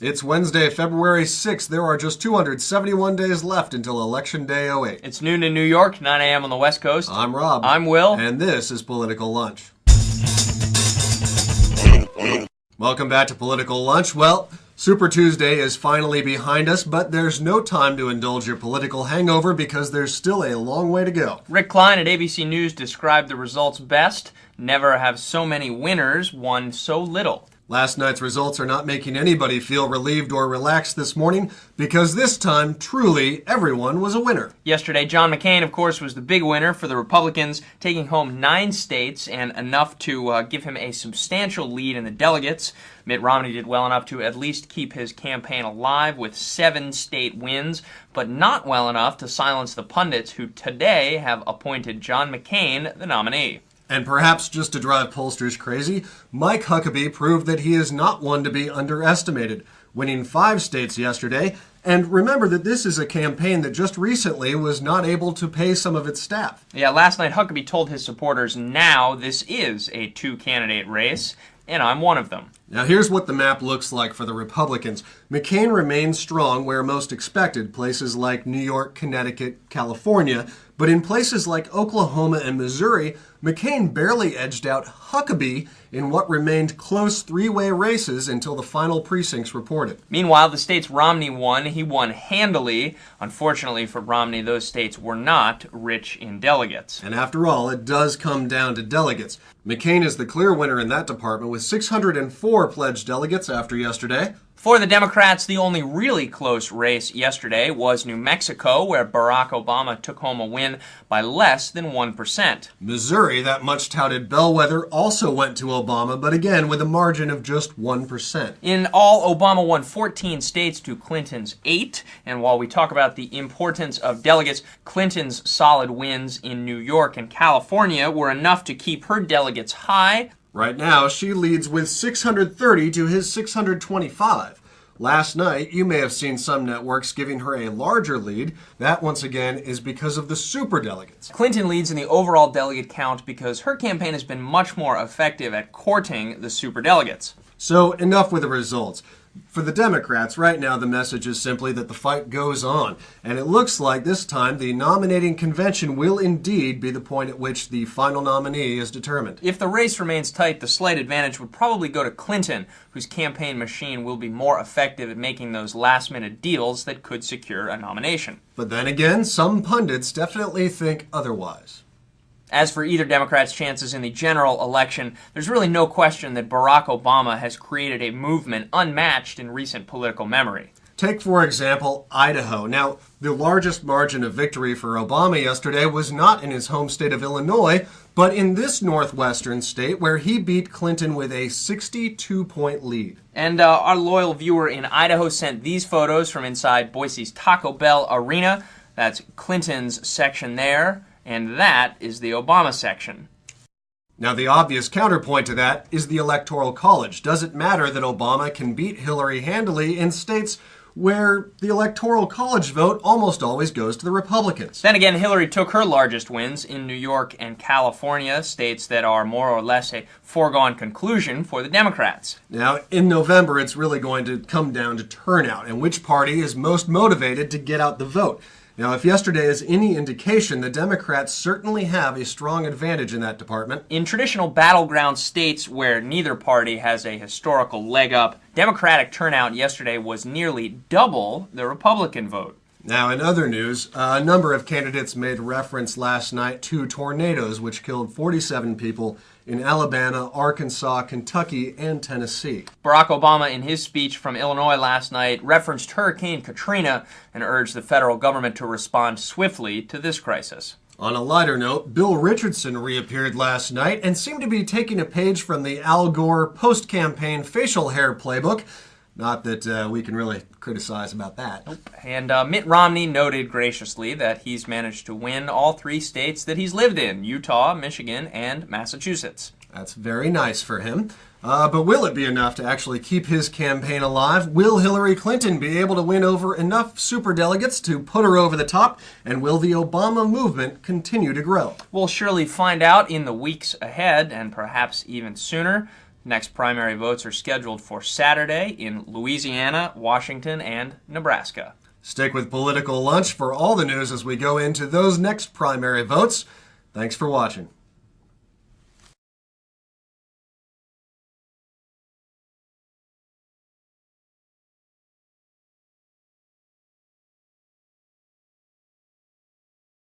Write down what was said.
It's Wednesday, February 6th. There are just 271 days left until Election Day '08. It's noon in New York, 9 a.m. on the West Coast. I'm Rob. I'm Will. And this is Political Lunch. Welcome back to Political Lunch. Well, Super Tuesday is finally behind us, but there's no time to indulge your political hangover because there's still a long way to go. Rick Klein at ABC News described the results best. Never have so many winners won so little. Last night's results are not making anybody feel relieved or relaxed this morning because this time, truly, everyone was a winner. Yesterday, John McCain, of course, was the big winner for the Republicans, taking home 9 states and enough to give him a substantial lead in the delegates. Mitt Romney did well enough to at least keep his campaign alive with 7 state wins, but not well enough to silence the pundits who today have appointed John McCain the nominee. And perhaps just to drive pollsters crazy, Mike Huckabee proved that he is not one to be underestimated, winning 5 states yesterday. And remember that this is a campaign that just recently was not able to pay some of its staff. Yeah, last night Huckabee told his supporters now this is a 2-candidate race, and I'm one of them. Now here's what the map looks like for the Republicans. McCain remains strong where most expected, places like New York, Connecticut, California. But in places like Oklahoma and Missouri, McCain barely edged out Huckabee in what remained close 3-way races until the final precincts reported. Meanwhile, the states Romney won, he won handily. Unfortunately for Romney, those states were not rich in delegates. And after all, it does come down to delegates. McCain is the clear winner in that department with 604 pledged delegates after yesterday. For the Democrats, the only really close race yesterday was New Mexico, where Barack Obama took home a win by less than 1%. Missouri, that much-touted bellwether, also went to Obama, but again with a margin of just 1%. In all, Obama won 14 states to Clinton's 8. And while we talk about the importance of delegates, Clinton's solid wins in New York and California were enough to keep her delegates high. Right now, she leads with 630 to his 625. Last night, you may have seen some networks giving her a larger lead. That, once again, is because of the superdelegates. Clinton leads in the overall delegate count because her campaign has been much more effective at courting the superdelegates. So, enough with the results. For the Democrats, right now the message is simply that the fight goes on. And it looks like this time the nominating convention will indeed be the point at which the final nominee is determined. If the race remains tight, the slight advantage would probably go to Clinton, whose campaign machine will be more effective at making those last-minute deals that could secure a nomination. But then again, some pundits definitely think otherwise. As for either Democrat's chances in the general election, there's really no question that Barack Obama has created a movement unmatched in recent political memory. Take, for example, Idaho. Now, the largest margin of victory for Obama yesterday was not in his home state of Illinois, but in this northwestern state where he beat Clinton with a 62-point lead. And our loyal viewer in Idaho sent these photos from inside Boise's Taco Bell Arena. That's Clinton's section there. And that is the Obama section. Now, the obvious counterpoint to that is the Electoral College. Does it matter that Obama can beat Hillary handily in states where the Electoral College vote almost always goes to the Republicans? Then again, Hillary took her largest wins in New York and California, states that are more or less a foregone conclusion for the Democrats. Now, in November, it's really going to come down to turnout and which party is most motivated to get out the vote. Now, if yesterday is any indication, the Democrats certainly have a strong advantage in that department. In traditional battleground states where neither party has a historical leg up, Democratic turnout yesterday was nearly double the Republican vote. Now, in other news, a number of candidates made reference last night to tornadoes which killed 47 people in Alabama, Arkansas, Kentucky, and Tennessee. Barack Obama, in his speech from Illinois last night, referenced Hurricane Katrina and urged the federal government to respond swiftly to this crisis. On a lighter note, Bill Richardson reappeared last night and seemed to be taking a page from the Al Gore post-campaign facial hair playbook. Not that we can really criticize about that. Nope. And Mitt Romney noted graciously that he's managed to win all 3 states that he's lived in, Utah, Michigan, and Massachusetts. That's very nice for him. But will it be enough to actually keep his campaign alive? Will Hillary Clinton be able to win over enough superdelegates to put her over the top? And will the Obama movement continue to grow? We'll surely find out in the weeks ahead, and perhaps even sooner. Next primary votes are scheduled for Saturday in Louisiana, Washington, and Nebraska. Stick with Political Lunch for all the news as we go into those next primary votes. Thanks for watching.